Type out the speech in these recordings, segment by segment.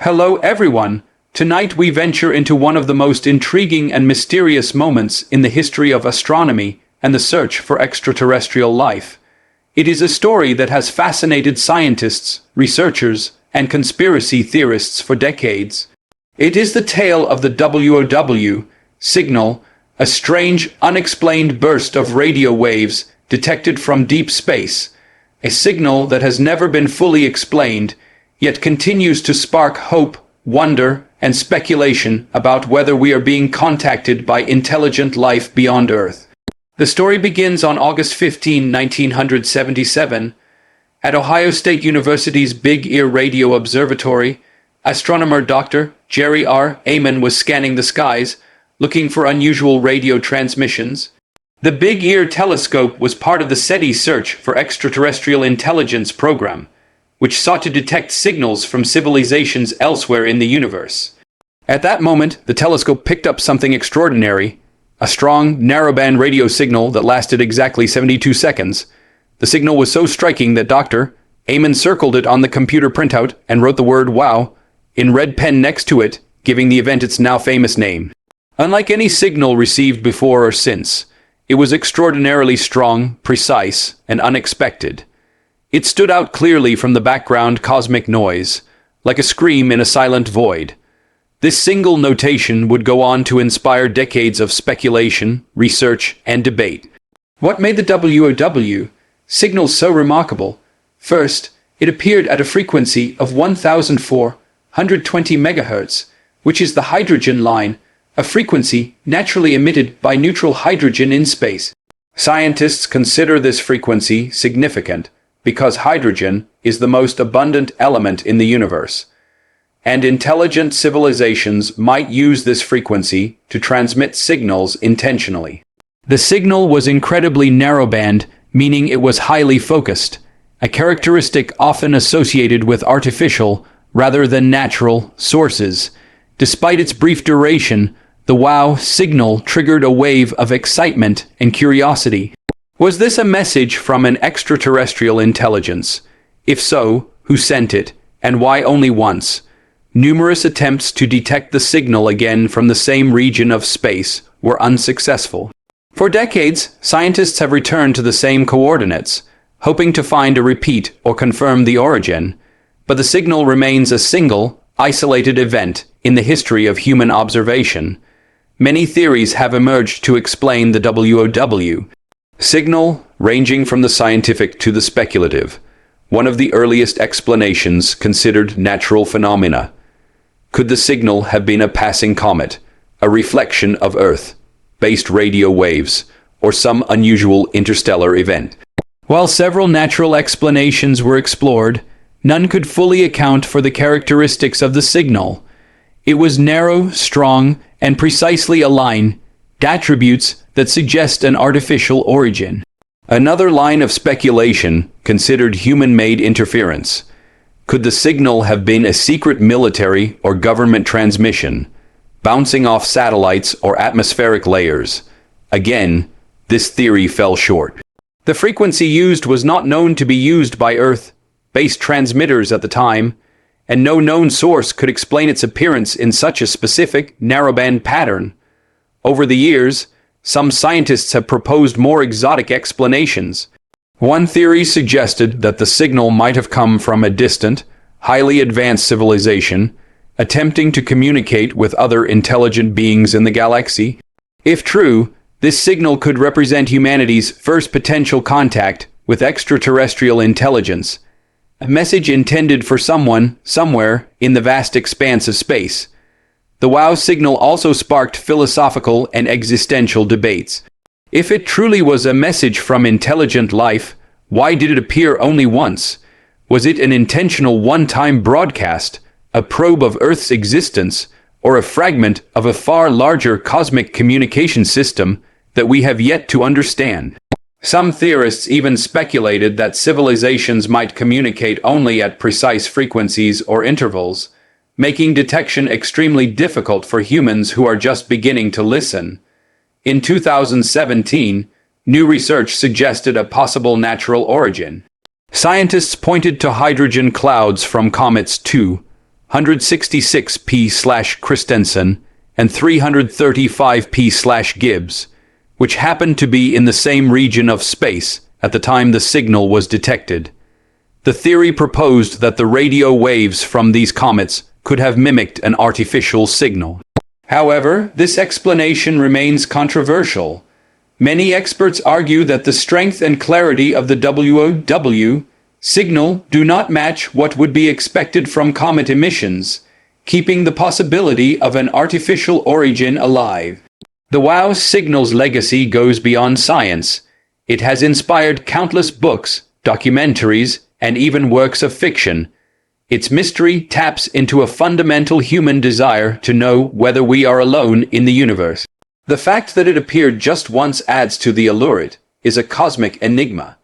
Hello everyone! Tonight we venture into one of the most intriguing and mysterious moments in the history of astronomy and the search for extraterrestrial life. It is a story that has fascinated scientists, researchers, and conspiracy theorists for decades. It is the tale of the WOW Signal, a strange, unexplained burst of radio waves detected from deep space, a signal that has never been fully explained, yet continues to spark hope, wonder, and speculation about whether we are being contacted by intelligent life beyond Earth. The story begins on August 15, 1977. At Ohio State University's Big Ear Radio Observatory, astronomer Dr. Jerry R. Ehman was scanning the skies, looking for unusual radio transmissions. The Big Ear telescope was part of the SETI Search for Extraterrestrial Intelligence program, which sought to detect signals from civilizations elsewhere in the universe. At that moment, the telescope picked up something extraordinary, a strong, narrowband radio signal that lasted exactly 72 seconds. The signal was so striking that Dr. Ehman circled it on the computer printout and wrote the word "WOW" in red pen next to it, giving the event its now famous name. Unlike any signal received before or since, it was extraordinarily strong, precise, and unexpected. It stood out clearly from the background cosmic noise, like a scream in a silent void. This single notation would go on to inspire decades of speculation, research, and debate. What made the WOW signal so remarkable? First, it appeared at a frequency of 1,420 MHz, which is the hydrogen line, a frequency naturally emitted by neutral hydrogen in space. Scientists consider this frequency significant because hydrogen is the most abundant element in the universe, and intelligent civilizations might use this frequency to transmit signals intentionally. The signal was incredibly narrowband, meaning it was highly focused, a characteristic often associated with artificial, rather than natural, sources. Despite its brief duration, the WOW signal triggered a wave of excitement and curiosity. Was this a message from an extraterrestrial intelligence? If so, who sent it, and why only once? Numerous attempts to detect the signal again from the same region of space were unsuccessful. For decades, scientists have returned to the same coordinates, hoping to find a repeat or confirm the origin, but the signal remains a single, isolated event in the history of human observation. Many theories have emerged to explain the WOW signal, ranging from the scientific to the speculative. One of the earliest explanations considered natural phenomena. Could the signal have been a passing comet, a reflection of Earth-based radio waves, or some unusual interstellar event? While several natural explanations were explored, none could fully account for the characteristics of the signal. It was narrow, strong, and precisely aligned, attributes that suggest an artificial origin. Another line of speculation considered human-made interference. Could the signal have been a secret military or government transmission, bouncing off satellites or atmospheric layers? Again, this theory fell short. The frequency used was not known to be used by Earth-based transmitters at the time, and no known source could explain its appearance in such a specific, narrowband pattern. Over the years, some scientists have proposed more exotic explanations. One theory suggested that the signal might have come from a distant, highly advanced civilization, attempting to communicate with other intelligent beings in the galaxy. If true, this signal could represent humanity's first potential contact with extraterrestrial intelligence, a message intended for someone, somewhere, in the vast expanse of space. The WOW signal also sparked philosophical and existential debates. If it truly was a message from intelligent life, why did it appear only once? Was it an intentional one-time broadcast, a probe of Earth's existence, or a fragment of a far larger cosmic communication system that we have yet to understand? Some theorists even speculated that civilizations might communicate only at precise frequencies or intervals, making detection extremely difficult for humans who are just beginning to listen. In 2017, new research suggested a possible natural origin. Scientists pointed to hydrogen clouds from comets 2, 166p/Christensen and 335p/Gibbs, which happened to be in the same region of space at the time the signal was detected. The theory proposed that the radio waves from these comets could have mimicked an artificial signal. However, this explanation remains controversial. Many experts argue that the strength and clarity of the WOW signal do not match what would be expected from comet emissions, keeping the possibility of an artificial origin alive. The WOW signal's legacy goes beyond science. It has inspired countless books, documentaries, and even works of fiction. Its mystery taps into a fundamental human desire to know whether we are alone in the universe. The fact that it appeared just once adds to the allure. It is a cosmic enigma,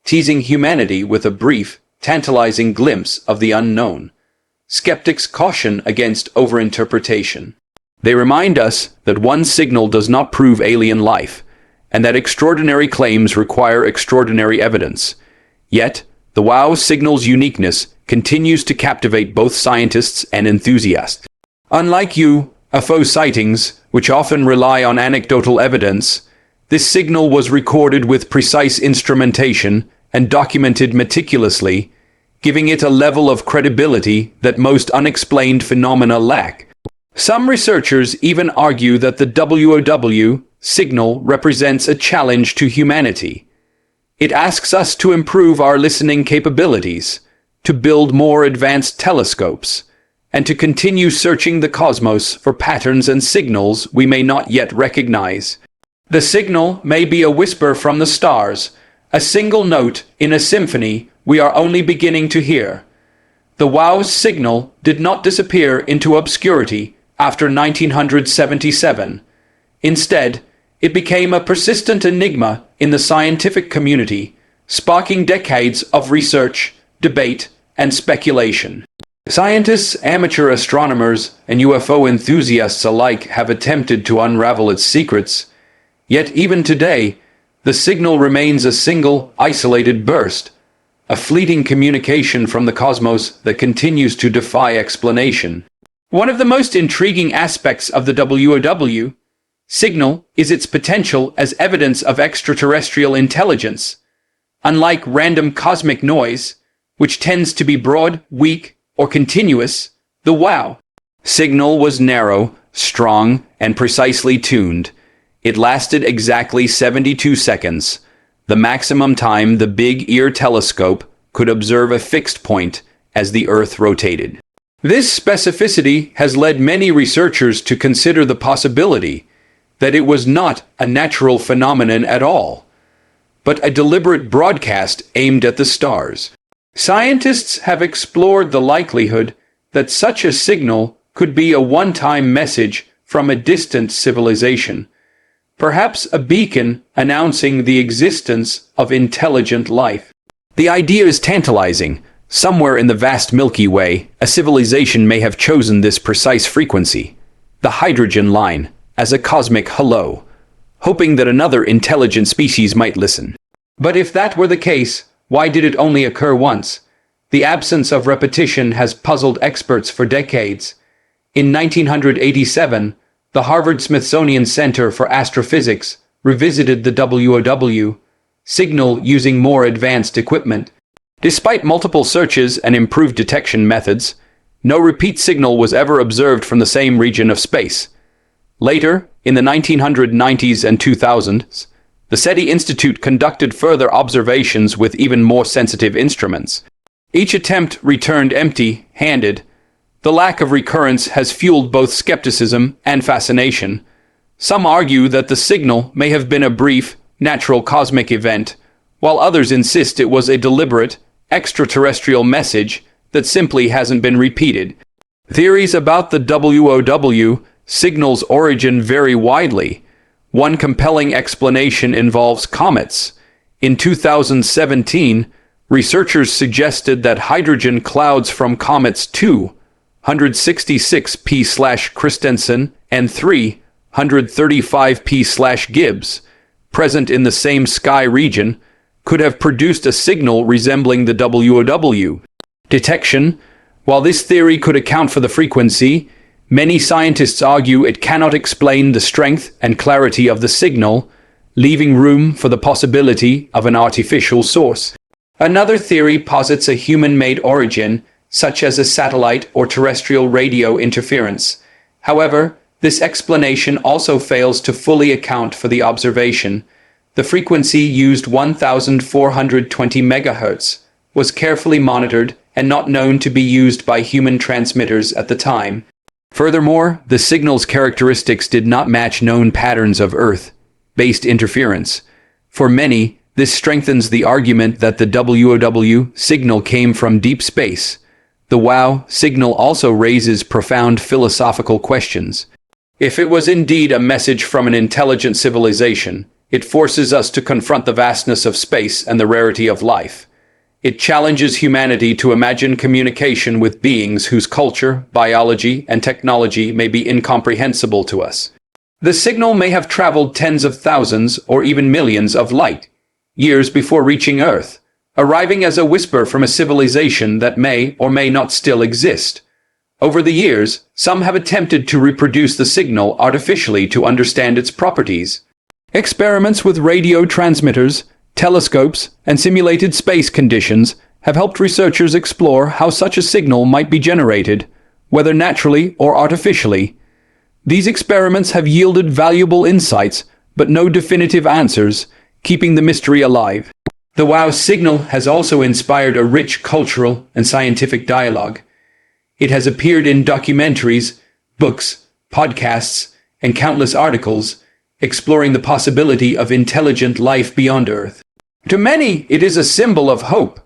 teasing humanity with a brief, tantalizing glimpse of the unknown. Skeptics caution against overinterpretation. They remind us that one signal does not prove alien life, and that extraordinary claims require extraordinary evidence. Yet, the WOW signal's uniqueness continues to captivate both scientists and enthusiasts. Unlike UFO sightings, which often rely on anecdotal evidence, this signal was recorded with precise instrumentation and documented meticulously, giving it a level of credibility that most unexplained phenomena lack. Some researchers even argue that the WOW signal represents a challenge to humanity. It asks us to improve our listening capabilities, to build more advanced telescopes, and to continue searching the cosmos for patterns and signals we may not yet recognize. The signal may be a whisper from the stars, a single note in a symphony we are only beginning to hear. The WOW signal did not disappear into obscurity after 1977. Instead, it became a persistent enigma in the scientific community, sparking decades of research, debate, and speculation. Scientists, amateur astronomers, and UFO enthusiasts alike have attempted to unravel its secrets. Yet even today, the signal remains a single, isolated burst, a fleeting communication from the cosmos that continues to defy explanation. One of the most intriguing aspects of the WOW signal is its potential as evidence of extraterrestrial intelligence. Unlike random cosmic noise, which tends to be broad, weak, or continuous, the WOW signal was narrow, strong, and precisely tuned. It lasted exactly 72 seconds, the maximum time the Big Ear telescope could observe a fixed point as the Earth rotated. This specificity has led many researchers to consider the possibility that it was not a natural phenomenon at all, but a deliberate broadcast aimed at the stars. Scientists have explored the likelihood that such a signal could be a one-time message from a distant civilization, perhaps a beacon announcing the existence of intelligent life. The idea is tantalizing. Somewhere in the vast Milky Way, a civilization may have chosen this precise frequency, the hydrogen line, as a cosmic hello, hoping that another intelligent species might listen. But if that were the case, why did it only occur once? The absence of repetition has puzzled experts for decades. In 1987, the Harvard-Smithsonian Center for Astrophysics revisited the WOW signal using more advanced equipment. Despite multiple searches and improved detection methods, no repeat signal was ever observed from the same region of space. Later, in the 1990s and 2000s, the SETI Institute conducted further observations with even more sensitive instruments. Each attempt returned empty-handed. The lack of recurrence has fueled both skepticism and fascination. Some argue that the signal may have been a brief, natural cosmic event, while others insist it was a deliberate, extraterrestrial message that simply hasn't been repeated. Theories about the WOW signal's origin vary widely. One compelling explanation involves comets. In 2017, researchers suggested that hydrogen clouds from comets 266p/Christensen and 335p/Gibbs, present in the same sky region, could have produced a signal resembling the WOW. Detection, While this theory could account for the frequency, many scientists argue it cannot explain the strength and clarity of the signal, leaving room for the possibility of an artificial source. Another theory posits a human-made origin, such as a satellite or terrestrial radio interference. However, this explanation also fails to fully account for the observation. The frequency used 1420 MHz, was carefully monitored and not known to be used by human transmitters at the time. Furthermore, the signal's characteristics did not match known patterns of Earth-based interference. For many, this strengthens the argument that the WOW signal came from deep space. The WOW signal also raises profound philosophical questions. If it was indeed a message from an intelligent civilization, it forces us to confront the vastness of space and the rarity of life. It challenges humanity to imagine communication with beings whose culture, biology, and technology may be incomprehensible to us. The signal may have traveled tens of thousands or even millions of light years before reaching Earth, arriving as a whisper from a civilization that may or may not still exist. Over the years, some have attempted to reproduce the signal artificially to understand its properties. Experiments with radio transmitters, telescopes, and simulated space conditions have helped researchers explore how such a signal might be generated, whether naturally or artificially. These experiments have yielded valuable insights, but no definitive answers, keeping the mystery alive. The WOW signal has also inspired a rich cultural and scientific dialogue. It has appeared in documentaries, books, podcasts, and countless articles, exploring the possibility of intelligent life beyond Earth. To many, it is a symbol of hope,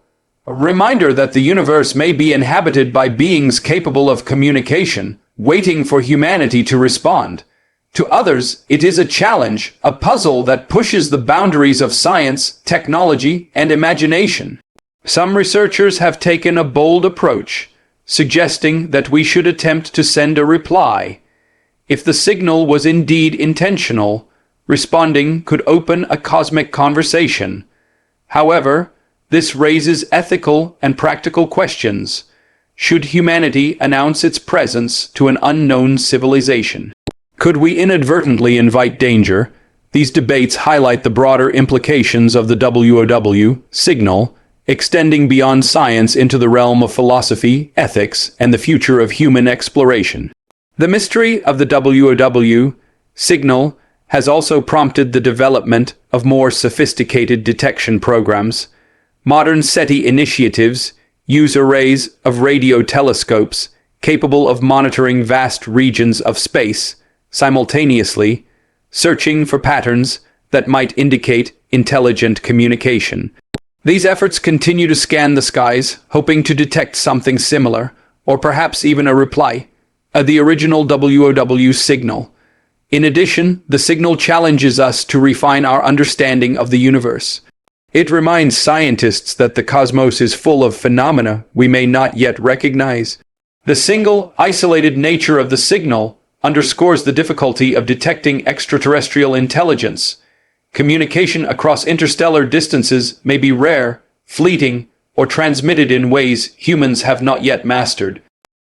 a reminder that the universe may be inhabited by beings capable of communication, waiting for humanity to respond. To others, it is a challenge, a puzzle that pushes the boundaries of science, technology, and imagination. Some researchers have taken a bold approach, suggesting that we should attempt to send a reply. If the signal was indeed intentional, responding could open a cosmic conversation. However, this raises ethical and practical questions. Should humanity announce its presence to an unknown civilization? Could we inadvertently invite danger? These debates highlight the broader implications of the WOW signal, extending beyond science into the realm of philosophy, ethics, and the future of human exploration. The mystery of the WOW signal has also prompted the development of more sophisticated detection programs. Modern SETI initiatives use arrays of radio telescopes capable of monitoring vast regions of space simultaneously, searching for patterns that might indicate intelligent communication. These efforts continue to scan the skies, hoping to detect something similar, or perhaps even a reply of the original WOW signal. In addition, the signal challenges us to refine our understanding of the universe. It reminds scientists that the cosmos is full of phenomena we may not yet recognize. The single, isolated nature of the signal underscores the difficulty of detecting extraterrestrial intelligence. Communication across interstellar distances may be rare, fleeting, or transmitted in ways humans have not yet mastered.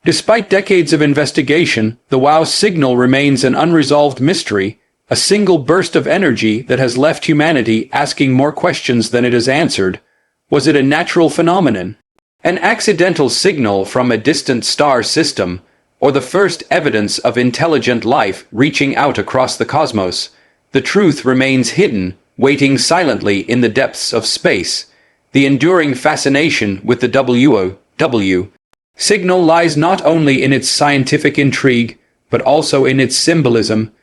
Despite decades of investigation, the WOW signal remains an unresolved mystery, a single burst of energy that has left humanity asking more questions than it has answered. Was it a natural phenomenon, an accidental signal from a distant star system, or the first evidence of intelligent life reaching out across the cosmos? The truth remains hidden, waiting silently in the depths of space. The enduring fascination with the WOW signal lies not only in its scientific intrigue, but also in its symbolism.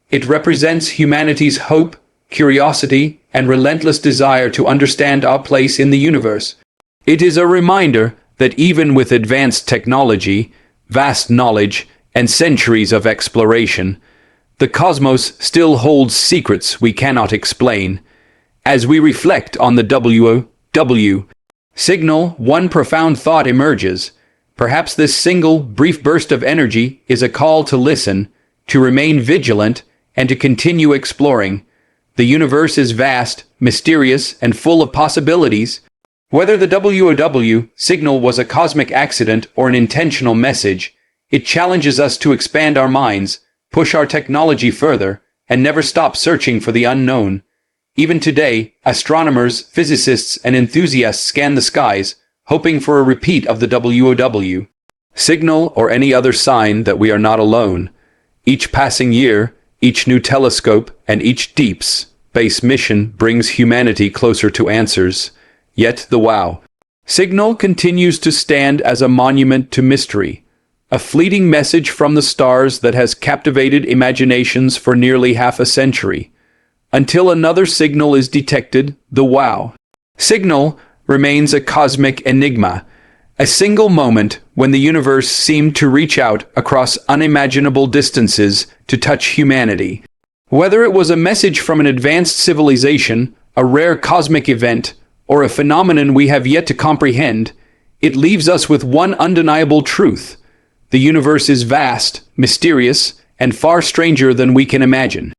It represents humanity's hope, curiosity, and relentless desire to understand our place in the universe. It is a reminder that even with advanced technology, vast knowledge, and centuries of exploration, the cosmos still holds secrets we cannot explain. As we reflect on the WOW signal, one profound thought emerges. Perhaps this single, brief burst of energy is a call to listen, to remain vigilant, and to continue exploring. The universe is vast, mysterious, and full of possibilities. Whether the WOW signal was a cosmic accident or an intentional message, it challenges us to expand our minds, push our technology further, and never stop searching for the unknown. Even today, astronomers, physicists, and enthusiasts scan the skies, hoping for a repeat of the WOW signal or any other sign that we are not alone. Each passing year, each new telescope, and each deep space mission brings humanity closer to answers. Yet the WOW signal continues to stand as a monument to mystery, a fleeting message from the stars that has captivated imaginations for nearly half a century. Until another signal is detected, the WOW signal remains a cosmic enigma, a single moment when the universe seemed to reach out across unimaginable distances to touch humanity. Whether it was a message from an advanced civilization, a rare cosmic event, or a phenomenon we have yet to comprehend, it leaves us with one undeniable truth: the universe is vast, mysterious, and far stranger than we can imagine.